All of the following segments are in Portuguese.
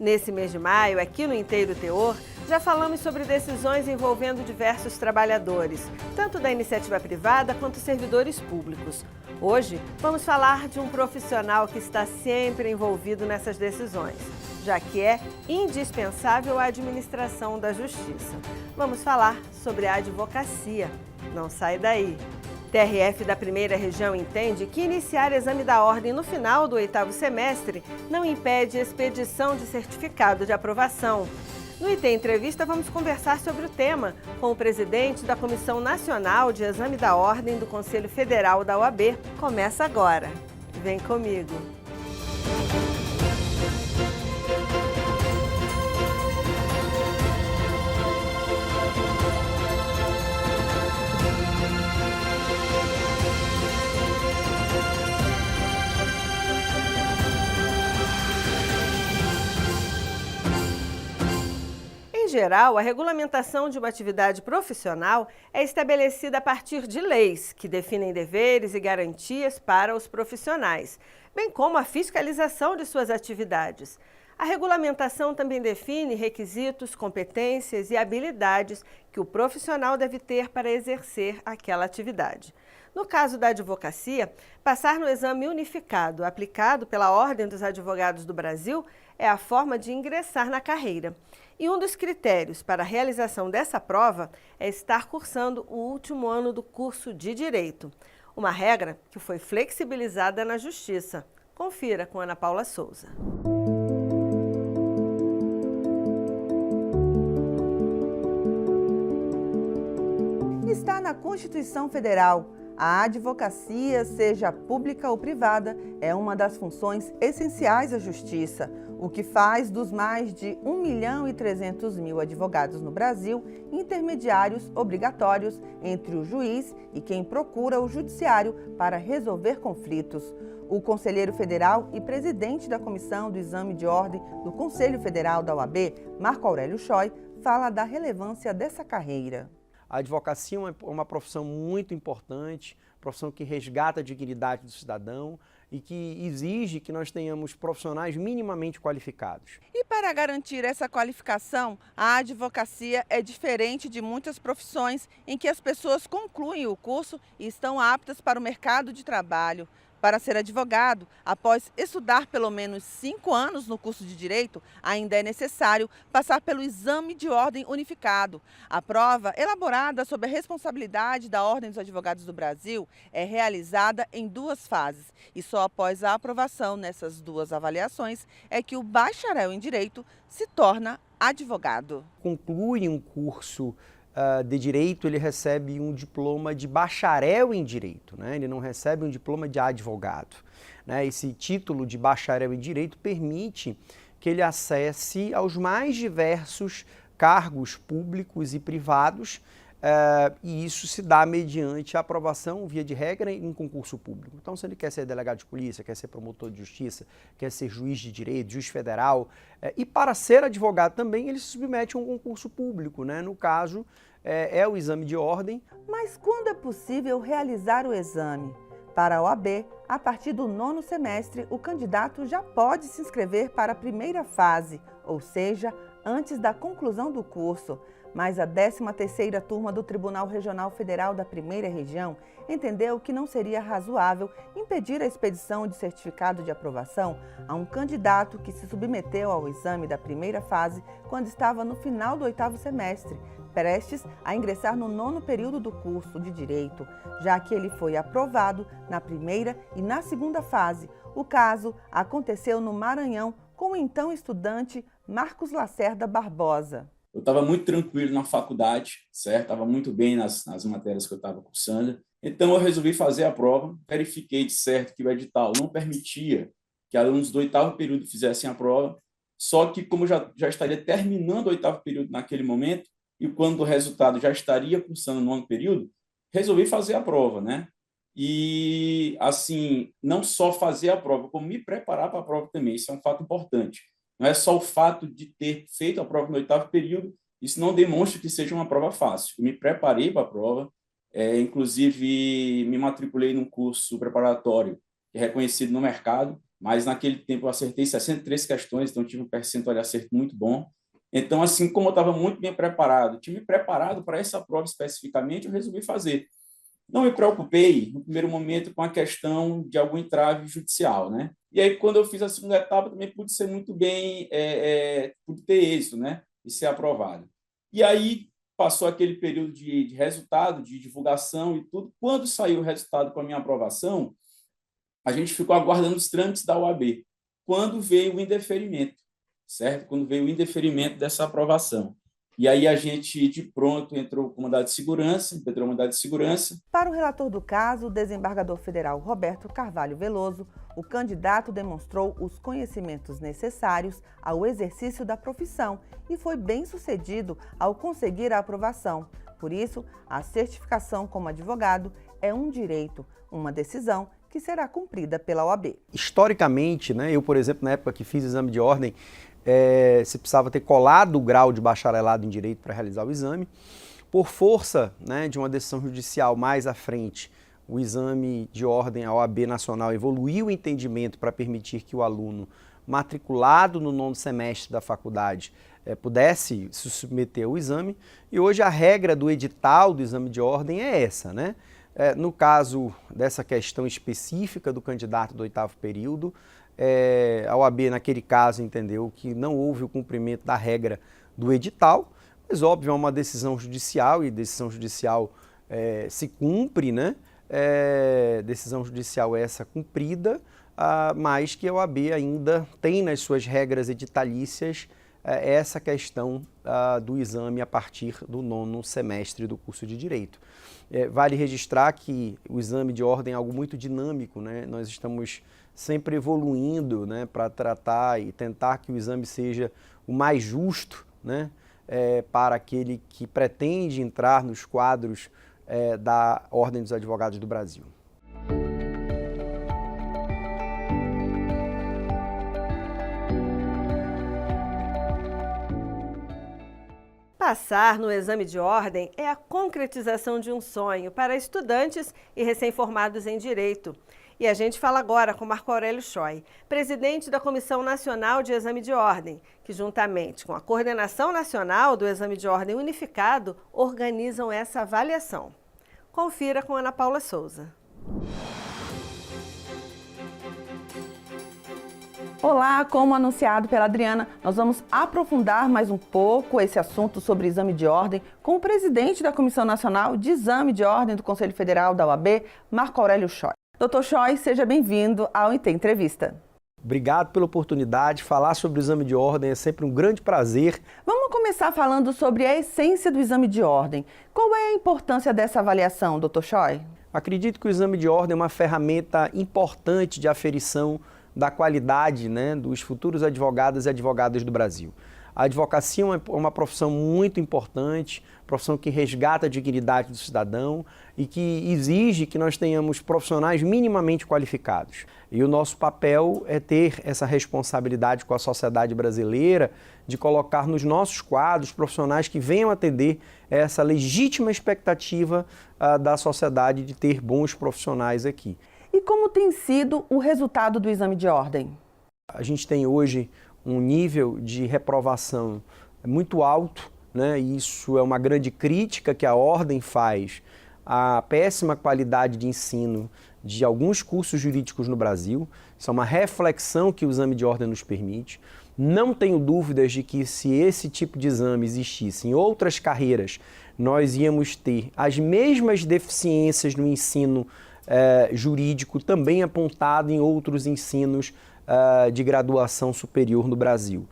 Nesse mês de maio, aqui no Inteiro Teor, já falamos sobre decisões envolvendo diversos trabalhadores, tanto da iniciativa privada quanto servidores públicos. Hoje, vamos falar de um profissional que está sempre envolvido nessas decisões, já que é indispensável a administração da justiça. Vamos falar sobre a advocacia. Não sai daí! TRF da Primeira Região entende que iniciar exame da ordem no final do 8º semestre não impede expedição de certificado de aprovação. No IT Entrevista, vamos conversar sobre o tema com o presidente da Comissão Nacional de Exame da Ordem do Conselho Federal da OAB. Começa agora. Vem comigo. Em geral, a regulamentação de uma atividade profissional é estabelecida a partir de leis que definem deveres e garantias para os profissionais, bem como a fiscalização de suas atividades. A regulamentação também define requisitos, competências e habilidades que o profissional deve ter para exercer aquela atividade. No caso da advocacia, passar no exame unificado aplicado pela Ordem dos Advogados do Brasil é a forma de ingressar na carreira. E um dos critérios para a realização dessa prova é estar cursando o último ano do curso de Direito. Uma regra que foi flexibilizada na Justiça. Confira com Ana Paula Souza. Está na Constituição Federal. A advocacia, seja pública ou privada, é uma das funções essenciais da Justiça, o que faz dos mais de 1.300.000 advogados no Brasil intermediários obrigatórios entre o juiz e quem procura o judiciário para resolver conflitos. O conselheiro federal e presidente da Comissão do Exame de Ordem do Conselho Federal da OAB, Marco Aurélio Choi, fala da relevância dessa carreira. A advocacia é uma profissão muito importante, profissão que resgata a dignidade do cidadão e que exige que nós tenhamos profissionais minimamente qualificados. E para garantir essa qualificação, a advocacia é diferente de muitas profissões em que as pessoas concluem o curso e estão aptas para o mercado de trabalho. Para ser advogado, após estudar pelo menos 5 anos no curso de Direito, ainda é necessário passar pelo Exame de Ordem Unificado. A prova, elaborada sob a responsabilidade da Ordem dos Advogados do Brasil, é realizada em 2 fases. E só após a aprovação nessas 2 avaliações é que o bacharel em Direito se torna advogado. Conclui um curso de Direito, ele recebe um diploma de bacharel em Direito, né? Ele não recebe um diploma de advogado, né? Esse título de bacharel em Direito permite que ele acesse aos mais diversos cargos públicos e privados, e isso se dá mediante a aprovação, via de regra, em concurso público. Então, se ele quer ser delegado de polícia, quer ser promotor de justiça, quer ser juiz de direito, juiz federal, e para ser advogado também, ele se submete a um concurso público, né? No caso, é o exame de ordem. Mas quando é possível realizar o exame? Para a OAB, a partir do 9º semestre, o candidato já pode se inscrever para a primeira fase, ou seja, antes da conclusão do curso. Mas a 13ª turma do Tribunal Regional Federal da Primeira Região entendeu que não seria razoável impedir a expedição de certificado de aprovação a um candidato que se submeteu ao exame da primeira fase quando estava no final do 8º semestre, prestes a ingressar no 9º período do curso de Direito, já que ele foi aprovado na primeira e na segunda fase. O caso aconteceu no Maranhão com o então estudante Marcos Lacerda Barbosa. Eu estava muito tranquilo na faculdade, certo? Estava muito bem nas matérias que eu estava cursando. Então, eu resolvi fazer a prova, verifiquei de certo que o edital não permitia que alunos do 8º período fizessem a prova, só que como já estaria terminando o 8º período naquele momento, e quando o resultado já estaria cursando o 9º período, resolvi fazer a prova, né? E, assim, não só fazer a prova, como me preparar para a prova também, isso é um fato importante. Não é só o fato de ter feito a prova no 8º período, isso não demonstra que seja uma prova fácil. Eu me preparei para a prova, inclusive me matriculei num curso preparatório que é reconhecido no mercado, mas naquele tempo eu acertei 63 questões, então tive um percentual de acerto muito bom. Então, assim como eu estava muito bem preparado, tinha me preparado para essa prova especificamente, eu resolvi fazer. Não me preocupei, no primeiro momento, com a questão de algum entrave judicial, né? E aí, quando eu fiz a segunda etapa, também pude ser muito bem, pude ter êxito, né? E ser aprovado. E aí, passou aquele período de resultado, de divulgação e tudo. Quando saiu o resultado com a minha aprovação, a gente ficou aguardando os trâmites da OAB. Quando veio o indeferimento, certo? Quando veio o indeferimento dessa aprovação. E aí a gente, de pronto, entrou com mandado de segurança, impetrou mandado de segurança. Para o relator do caso, o desembargador federal Roberto Carvalho Veloso, o candidato demonstrou os conhecimentos necessários ao exercício da profissão e foi bem-sucedido ao conseguir a aprovação. Por isso, a certificação como advogado é um direito, uma decisão que será cumprida pela OAB. Historicamente, né, eu, por exemplo, na época que fiz exame de ordem, você precisava ter colado o grau de bacharelado em Direito para realizar o exame. Por força, né, de uma decisão judicial mais à frente, o exame de ordem, a OAB Nacional, evoluiu o entendimento para permitir que o aluno matriculado no 9º semestre da faculdade pudesse se submeter ao exame. E hoje a regra do edital do exame de ordem é essa, né? No caso dessa questão específica do candidato do 8º período, a OAB, naquele caso, entendeu que não houve o cumprimento da regra do edital, mas, óbvio, é uma decisão judicial e decisão judicial se cumpre, né? Decisão judicial essa cumprida, mas que a OAB ainda tem nas suas regras editalícias essa questão do exame a partir do 9º semestre do curso de Direito. Vale registrar que o exame de ordem é algo muito dinâmico, né? Nós estamos sempre evoluindo, né, para tratar e tentar que o exame seja o mais justo, né, para aquele que pretende entrar nos quadros da Ordem dos Advogados do Brasil. Passar no exame de ordem é a concretização de um sonho para estudantes e recém-formados em Direito. E a gente fala agora com Marco Aurélio Choi, presidente da Comissão Nacional de Exame de Ordem, que juntamente com a Coordenação Nacional do Exame de Ordem Unificado, organizam essa avaliação. Confira com Ana Paula Souza. Olá, como anunciado pela Adriana, nós vamos aprofundar mais um pouco esse assunto sobre exame de ordem com o presidente da Comissão Nacional de Exame de Ordem do Conselho Federal da OAB, Marco Aurélio Choi. Doutor Choi, seja bem-vindo ao INTE Entrevista. Obrigado pela oportunidade. Falar sobre o exame de ordem é sempre um grande prazer. Vamos começar falando sobre a essência do exame de ordem. Qual é a importância dessa avaliação, doutor Choi? Acredito que o exame de ordem é uma ferramenta importante de aferição da qualidade, né, dos futuros advogados e advogadas do Brasil. A advocacia é uma profissão muito importante, profissão que resgata a dignidade do cidadão e que exige que nós tenhamos profissionais minimamente qualificados. E o nosso papel é ter essa responsabilidade com a sociedade brasileira de colocar nos nossos quadros profissionais que venham atender essa legítima expectativa da sociedade de ter bons profissionais aqui. E como tem sido o resultado do exame de ordem? A gente tem hoje um nível de reprovação muito alto, né? Isso é uma grande crítica que a ordem faz à péssima qualidade de ensino de alguns cursos jurídicos no Brasil. Isso é uma reflexão que o exame de ordem nos permite. Não tenho dúvidas de que se esse tipo de exame existisse em outras carreiras, nós íamos ter as mesmas deficiências no ensino jurídico também apontado em outros ensinos de graduação superior no Brasil.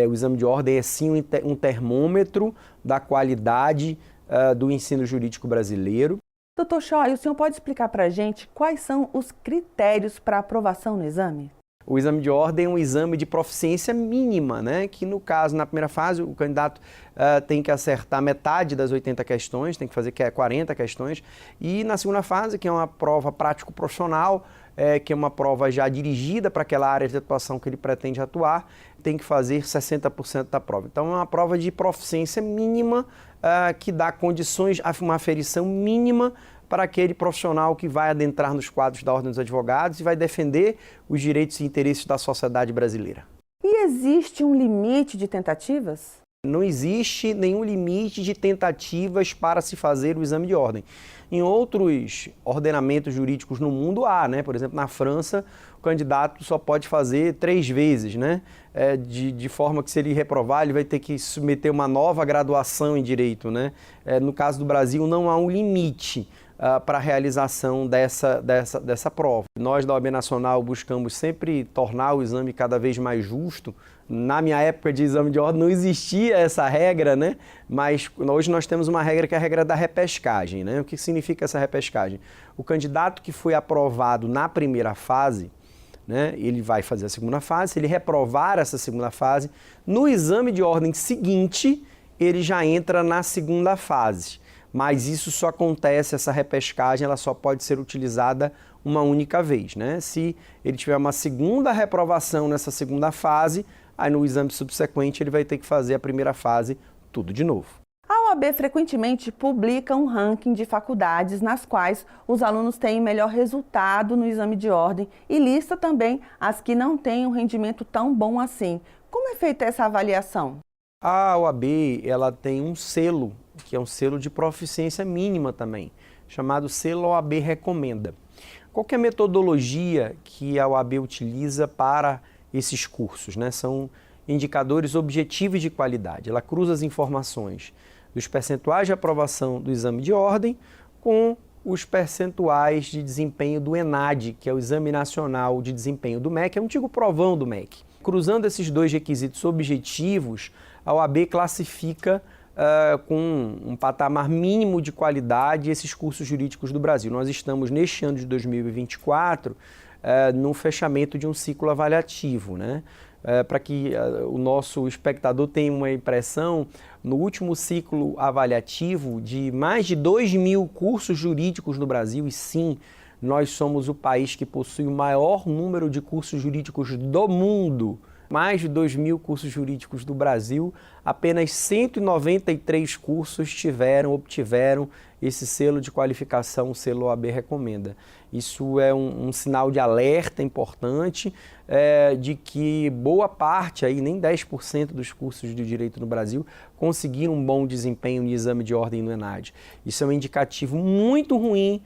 O exame de ordem é sim um termômetro da qualidade do ensino jurídico brasileiro. Doutor Choi, o senhor pode explicar para a gente quais são os critérios para aprovação no exame? O exame de ordem é um exame de proficiência mínima, né? Que no caso, na primeira fase, o candidato tem que acertar metade das 80 questões, tem que fazer 40 questões, e na segunda fase, que é uma prova prático-profissional, que é uma prova já dirigida para aquela área de atuação que ele pretende atuar, tem que fazer 60% da prova. Então é uma prova de proficiência mínima que dá condições a uma aferição mínima para aquele profissional que vai adentrar nos quadros da Ordem dos Advogados e vai defender os direitos e interesses da sociedade brasileira. E existe um limite de tentativas? Não existe nenhum limite de tentativas para se fazer o exame de ordem. Em outros ordenamentos jurídicos no mundo há, né? Por exemplo, na França, o candidato só pode fazer 3 vezes, né? De forma que, se ele reprovar, ele vai ter que submeter uma nova graduação em direito, né? No caso do Brasil, não há um limite para a realização dessa prova. Nós, da OAB Nacional, buscamos sempre tornar o exame cada vez mais justo. Na minha época de exame de ordem não existia essa regra, né? Mas hoje nós temos uma regra que é a regra da repescagem, né? O que significa essa repescagem? O candidato que foi aprovado na primeira fase, né, ele vai fazer a segunda fase. Se ele reprovar essa segunda fase, no exame de ordem seguinte, ele já entra na segunda fase. Mas isso só acontece, essa repescagem, ela só pode ser utilizada uma única vez, né? Se ele tiver uma segunda reprovação nessa segunda fase, aí no exame subsequente ele vai ter que fazer a primeira fase tudo de novo. A OAB frequentemente publica um ranking de faculdades nas quais os alunos têm melhor resultado no exame de ordem e lista também as que não têm um rendimento tão bom assim. Como é feita essa avaliação? A OAB, ela tem um selo, que é um selo de proficiência mínima também, chamado selo OAB Recomenda. Qual que é a metodologia que a OAB utiliza para esses cursos, né? São indicadores objetivos de qualidade. Ela cruza as informações dos percentuais de aprovação do exame de ordem com os percentuais de desempenho do ENAD, que é o Exame Nacional de Desempenho do MEC, é um antigo provão do MEC. Cruzando esses dois requisitos objetivos, a OAB classifica com um patamar mínimo de qualidade esses cursos jurídicos do Brasil. Nós estamos, neste ano de 2024, no fechamento de um ciclo avaliativo, né? Para que o nosso espectador tenha uma impressão, no último ciclo avaliativo de mais de 2.000 cursos jurídicos no Brasil, e sim, nós somos o país que possui o maior número de cursos jurídicos do mundo. Mais de 2.000 cursos jurídicos do Brasil, apenas 193 cursos obtiveram esse selo de qualificação, o selo OAB Recomenda. Isso é um sinal de alerta importante de que boa parte, aí, nem 10% dos cursos de direito no Brasil conseguiram um bom desempenho no exame de ordem no ENAD. Isso é um indicativo muito ruim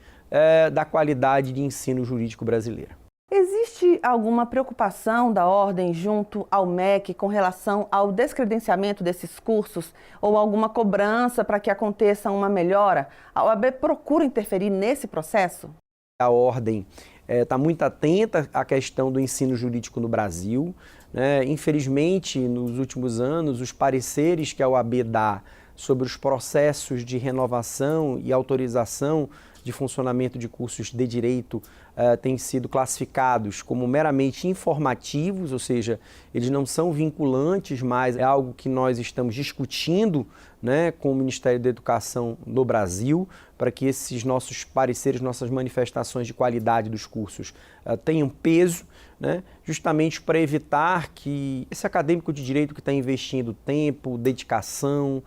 da qualidade de ensino jurídico brasileiro. Existe alguma preocupação da Ordem junto ao MEC com relação ao descredenciamento desses cursos ou alguma cobrança para que aconteça uma melhora? A OAB procura interferir nesse processo? A Ordem está muito atenta à questão do ensino jurídico no Brasil, né? Infelizmente, nos últimos anos, os pareceres que a OAB dá sobre os processos de renovação e autorização de funcionamento de cursos de direito têm sido classificados como meramente informativos, ou seja, eles não são vinculantes, mas é algo que nós estamos discutindo, né, com o Ministério da Educação no Brasil, para que esses nossos pareceres, nossas manifestações de qualidade dos cursos tenham peso, né, justamente para evitar que esse acadêmico de direito que está investindo tempo, dedicação,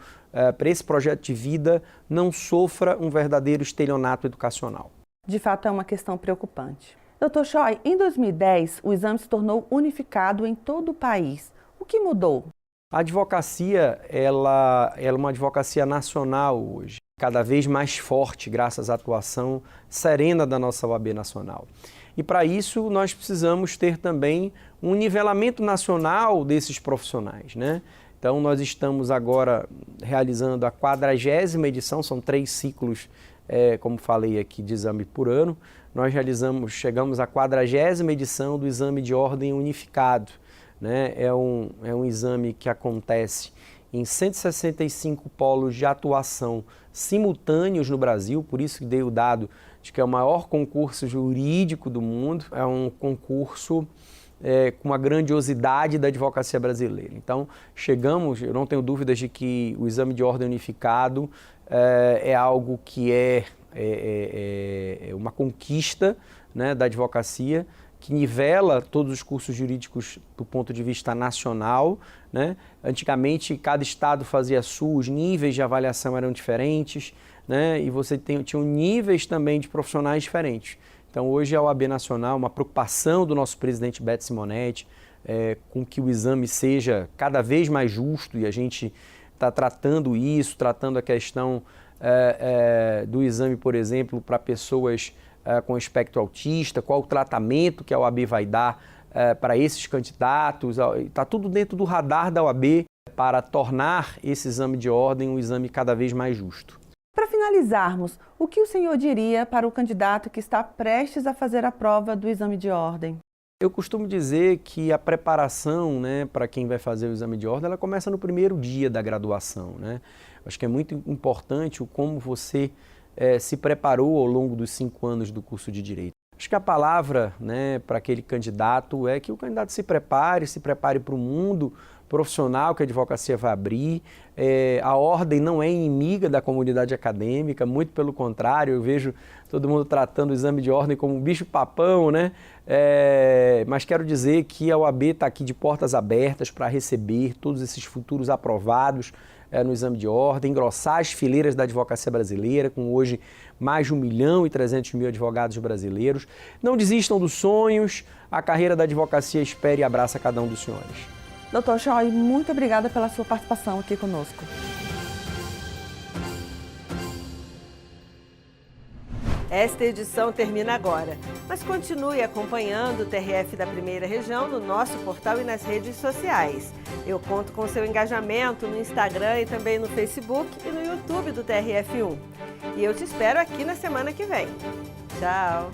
para esse projeto de vida, não sofra um verdadeiro estelionato educacional. De fato, é uma questão preocupante. Dr. Choi, em 2010, o exame se tornou unificado em todo o país. O que mudou? A advocacia, ela é uma advocacia nacional hoje, cada vez mais forte, graças à atuação serena da nossa OAB Nacional. E para isso, nós precisamos ter também um nivelamento nacional desses profissionais, né? Então, nós estamos agora realizando a 40ª edição, são 3 ciclos, como falei aqui, de exame por ano. Nós chegamos à 40ª edição do exame de ordem unificado, né? É um exame que acontece em 165 polos de atuação simultâneos no Brasil, por isso que dei o dado de que é o maior concurso jurídico do mundo, é um concurso com a grandiosidade da advocacia brasileira. Então, eu não tenho dúvidas de que o exame de ordem unificado é algo que é uma conquista, né, da advocacia, que nivela todos os cursos jurídicos do ponto de vista nacional, né? Antigamente, cada estado fazia os níveis de avaliação eram diferentes, né? E você tinha níveis também de profissionais diferentes. Então, hoje a OAB Nacional, uma preocupação do nosso presidente Beto Simonetti, com que o exame seja cada vez mais justo, e a gente está tratando isso, tratando a questão do exame, por exemplo, para pessoas com espectro autista, qual o tratamento que a OAB vai dar para esses candidatos. Está tudo dentro do radar da OAB para tornar esse exame de ordem um exame cada vez mais justo. Para finalizarmos, o que o senhor diria para o candidato que está prestes a fazer a prova do exame de ordem? Eu costumo dizer que a preparação, né, para quem vai fazer o exame de ordem, ela começa no primeiro dia da graduação, né? Acho que é muito importante o como você se preparou ao longo dos 5 anos do curso de Direito. Acho que a palavra, né, para aquele candidato é que o candidato se prepare para o mundo profissional que a advocacia vai abrir. A ordem não é inimiga da comunidade acadêmica, muito pelo contrário, eu vejo todo mundo tratando o exame de ordem como um bicho-papão, né? Mas quero dizer que a OAB está aqui de portas abertas para receber todos esses futuros aprovados no exame de ordem, engrossar as fileiras da advocacia brasileira, com hoje mais de 1.300.000 advogados brasileiros. Não desistam dos sonhos, a carreira da advocacia espera e abraça cada um dos senhores. Dr. Choi, muito obrigada pela sua participação aqui conosco. Esta edição termina agora, mas continue acompanhando o TRF da Primeira Região no nosso portal e nas redes sociais. Eu conto com seu engajamento no Instagram e também no Facebook e no YouTube do TRF1. E eu te espero aqui na semana que vem. Tchau!